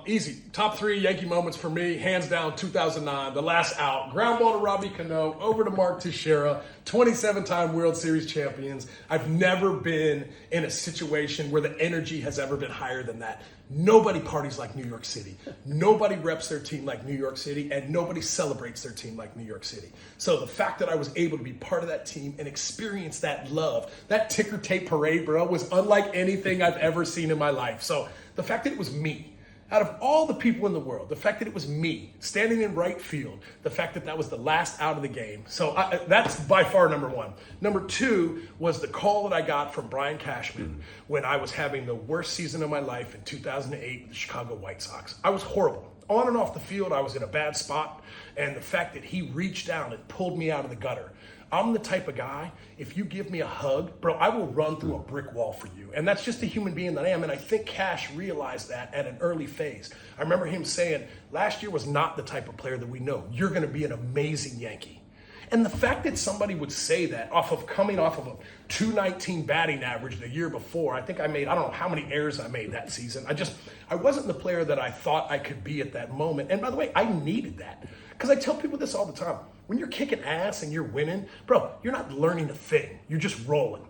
Easy. Top 3 Yankee moments for me, hands down, 2009, the last out. Ground ball to Robbie Cano, over to Mark Teixeira, 27-time World Series champions. I've never been in a situation where the energy has ever been higher than that. Nobody parties like New York City. Nobody reps their team like New York City, and nobody celebrates their team like New York City. So the fact that I was able to be part of that team and experience that love, that ticker tape parade, bro, was unlike anything I've ever seen in my life. So the fact that it was me, out of all the people in the world, the fact that it was me standing in right field, the fact that that was the last out of the game. So that's by far number 1. Number 2 was the call that I got from Brian Cashman when I was having the worst season of my life in 2008 with the Chicago White Sox. I was horrible. On and off the field, I was in a bad spot. And the fact that he reached down and pulled me out of the gutter. I'm the type of guy, if you give me a hug, bro, I will run through a brick wall for you. And that's just the human being that I am. And I think Cash realized that at an early phase. I remember him saying, last year was not the type of player that we know. You're going to be an amazing Yankee. And the fact that somebody would say that coming off of a 219 batting average the year before, I think I don't know how many errors I made that season. I wasn't the player that I thought I could be at that moment. And by the way, I needed that. Because I tell people this all the time. When you're kicking ass and you're winning, bro, you're not learning a thing. You're just rolling.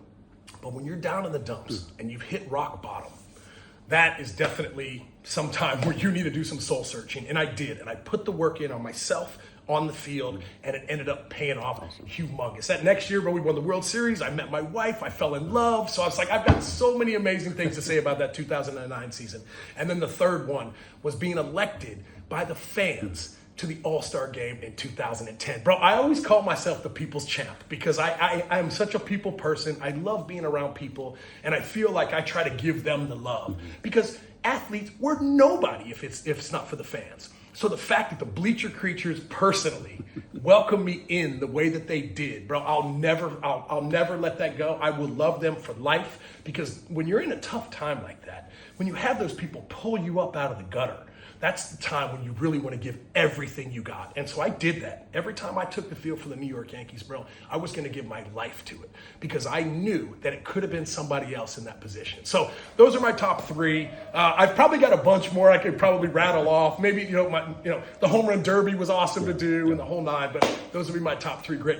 But when you're down in the dumps and you've hit rock bottom, that is definitely some time where you need to do some soul searching. And I did. And I put the work in on myself, on the field, and it ended up paying off humongous. That next year, when we won the World Series, I met my wife. I fell in love. So I was like, I've got so many amazing things to say about that 2009 season. And then the third one was being elected by the fans to the All-Star game in 2010. Bro, I always call myself the people's champ because I am such a people person. I love being around people, and I feel like I try to give them the love because athletes, we're nobody if it's not for the fans. So the fact that the bleacher creatures personally welcome me in the way that they did, bro, I'll never let that go. I will love them for life because when you're in a tough time like that, when you have those people pull you up out of the gutter, that's the time when you really want to give everything you got. And so I did that. Every time I took the field for the New York Yankees, bro, I was going to give my life to it because I knew that it could have been somebody else in that position. So those are my top 3. I've probably got a bunch more I could probably rattle off. Maybe, the home run derby was awesome to do and the whole 9, but those would be my top 3 great Yankees.